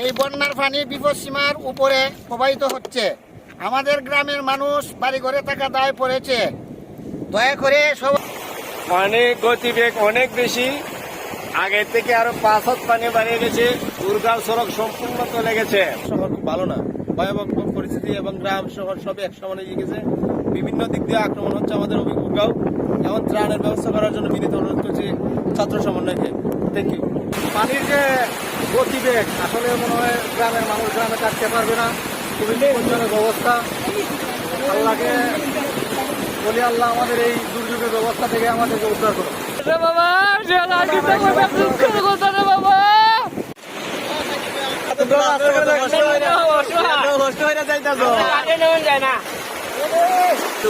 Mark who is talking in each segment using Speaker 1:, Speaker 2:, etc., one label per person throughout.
Speaker 1: এই বন্যার পানি বিপদসীমার উপরে প্রবাহিত হচ্ছে। আমাদের গ্রামের মানুষ বাড়িঘরে থাকা দায় পড়েছে। দয়া করে সব
Speaker 2: পানির গতিবেগ অনেক বেশি, আগে থেকে আরো 5 হাত পানি বাড়িয়ে গেছে। দুর্গাল সড়ক সম্পূর্ণ চলে গেছে।
Speaker 3: শহর খুব ভালো না, ভয়াবহ পরিস্থিতি এবং গ্রাম শহর সব এক সমানে গেছে। বিভিন্ন দিক দিয়ে আক্রমণ হচ্ছে আমাদের অভিভাবকরাও। এখন ত্রাণের ব্যবস্থা করার জন্য বিনীত অনুরোধ করছি ছাত্র সমন্বয়কে। Thank you.
Speaker 2: পানির যে গতিবেগ আসলে মনে হয় গ্রামের মানুষ গ্রামে থাকতে পারবে না। খুবই বিপজ্জনক অবস্থা। আল্লাহকে বলি, আল্লাহ আমাদের এই দুর্যোগের ব্যবস্থা থেকে আমাদেরকে উদ্ধার করো।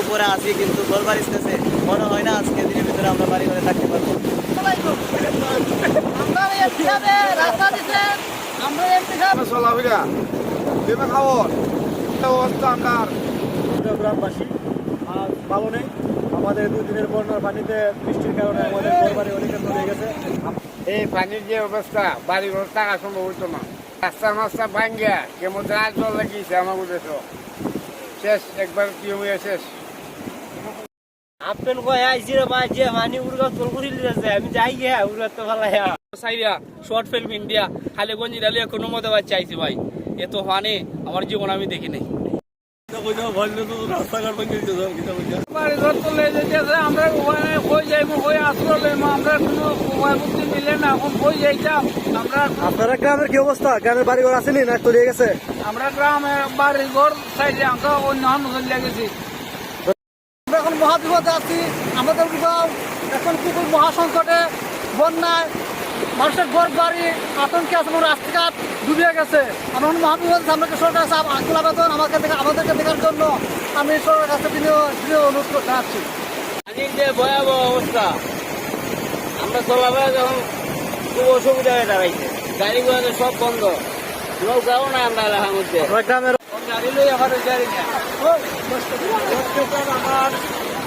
Speaker 3: উপরে আছি কিন্তু ঘর বাড়িতেছে, মনে হয় না আজকে দিনের ভিতরে আমরা বাড়ি ঘরে থাকতে পারবো।
Speaker 2: চলাফেরা দেবে খাওয়ার অবস্থা আমার
Speaker 3: গ্রামবাসী আর ভালো নেই। আমাদের 2 দিনের বন্যার পানিতে বৃষ্টির কারণে আমাদের ঘর বাড়ি অনেকে চলে গেছে।
Speaker 2: এই পানির যে অবস্থা, বাড়ি ঘর থাকা সম্ভব হইতো না। রাস্তা মাস্তা ভাঙ্গিয়া কেমন জল লাগিয়েছে আমার উদ্দেশ্য শেষ, একবার কি হয়ে শেষ।
Speaker 4: আপেল কয় আইছি রে ভাই, যে মানি উড়গা তোর করি লিছে আমি যাই গিয়া উড়গা তো ভালো হ্যাঁ সাইরা শর্ট ফিল্ম ইন্ডিয়া খালি গঞ্জি ডালিয়া কোনো মতে বাচ্চা আইছি ভাই। এ তো মানে আমার জীবন আমি দেখি নাই। বাড়ি ঘর তো লে যেতেছে, আমরা ওখানে কই যাইবো, কই আশ্রয় লইবো, আমরা কোনো উপায় বুদ্ধি মিলে না। এখন কই যাইতাম আমরা?
Speaker 3: আপনারা গ্রামের কি অবস্থা? গ্রামের বাড়ি ঘর আসেনি না তলিয়ে গেছে?
Speaker 4: আমরা গ্রামে বাড়ি ঘর সাইডে আমরা অন্য চলে গেছি।
Speaker 1: আমরা এখন মহাবিপদে আছি। আমাদের বিভাগ এখন খুবই মহাসংকটে, বন্যায় মানুষের ঘর বাড়ি আতঙ্কে আছে, রাস্তাঘাট ডুবে গেছে। আমরা এখন মহাবিপদে, আমাকে সরকার কাছে আকুল আবেদন আমাদেরকে দেখার জন্য আমি সরকারের কাছে অনুরোধ করতে চাচ্ছি।
Speaker 4: পানির যে ভয়াবহ অবস্থা, আমরা চলাফেরা যখন খুব অসুবিধা হয়ে দাঁড়াইছে। গাড়ি ঘোড়া সব বন্ধ, নৌকাও না আমরা এলাকার মধ্যে।
Speaker 3: গ্রামের
Speaker 4: গাড়ি লই এখন গাড়ি না।
Speaker 2: আমার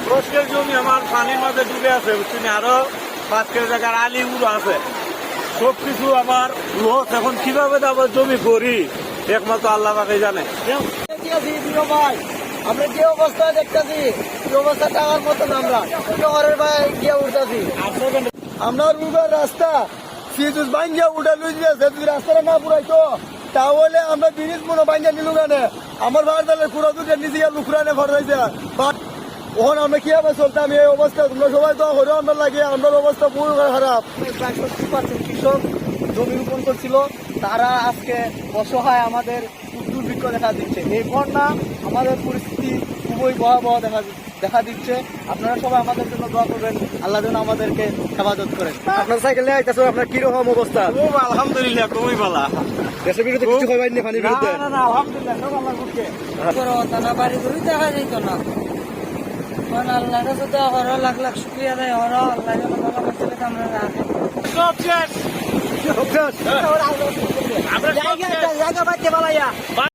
Speaker 2: প্রশ্নের জমি আমার পানির মাঝে ডুবে আছে, বুঝছি না। আরো 5 কেজি জায়গার আলি উড়ো আছে, সবকিছু আমার লস। এখন কিভাবে আবার জমি করি একমাত্র আল্লাহ পাকে জানে।
Speaker 1: ভাই আমরা যে অবস্থা দেখতেছি, এই অবস্থা টাকার মতো আমরা শহরের বাইরে গিয়ে উঠতেছি। আমরা রুগার রাস্তা সিজুস ভাঙ্গিয়া উঠে লুই দিয়েছে। যদি রাস্তাটা না পুরাইতো তাহলে আমরা ব্রিজ মনে ভাঙ্গিয়া নিলু গানে। আমার ভাড়ালে কুড়া দুটো নিজে লুকুরানে ঘর হয়েছে। ওখান আমরা কিভাবে চলতাম এই অবস্থা? তোমরা সবাই তো হরে আমরা লাগে, আমাদের অবস্থা পুরো খারাপ। 60% কৃষক জমি রোপণ করছিল, তারা আজকে অসহায়, আমাদের দুর্ভিক্ষ দেখা দিচ্ছে। এই বন্যা আমাদের পরিস্থিতি খুবই ভয়াবহ দেখা দিচ্ছে। আপনারা সবাই আমাদের জন্য দোয়া করবেন, আল্লাহ যেন আমাদেরকে হেফাজত করেন।
Speaker 3: আপনার সাইকেলে আইতাছে, আপনার কিরকম অবস্থা?
Speaker 2: খুব আলহামদুলিল্লাহ, খুবই ভালো।
Speaker 3: দেশের বিরুদ্ধে কিছু হইবাইনি পানির বিরুদ্ধে?
Speaker 2: না আলহামদুলিল্লাহ, সব আল্লাহর পক্ষে।
Speaker 4: বাড়ি ঘুরি দেখা যাইত না। আল্লাহ কাছে তো হর লাখ লাখ শুক্রিয়া দেয়। হর আল্লাহ যেন ভালো করতে আমরা রাখি।
Speaker 2: সব শেষ।
Speaker 3: সব শেষ।
Speaker 2: আমরা
Speaker 1: জায়গা পাইতে পালাইয়া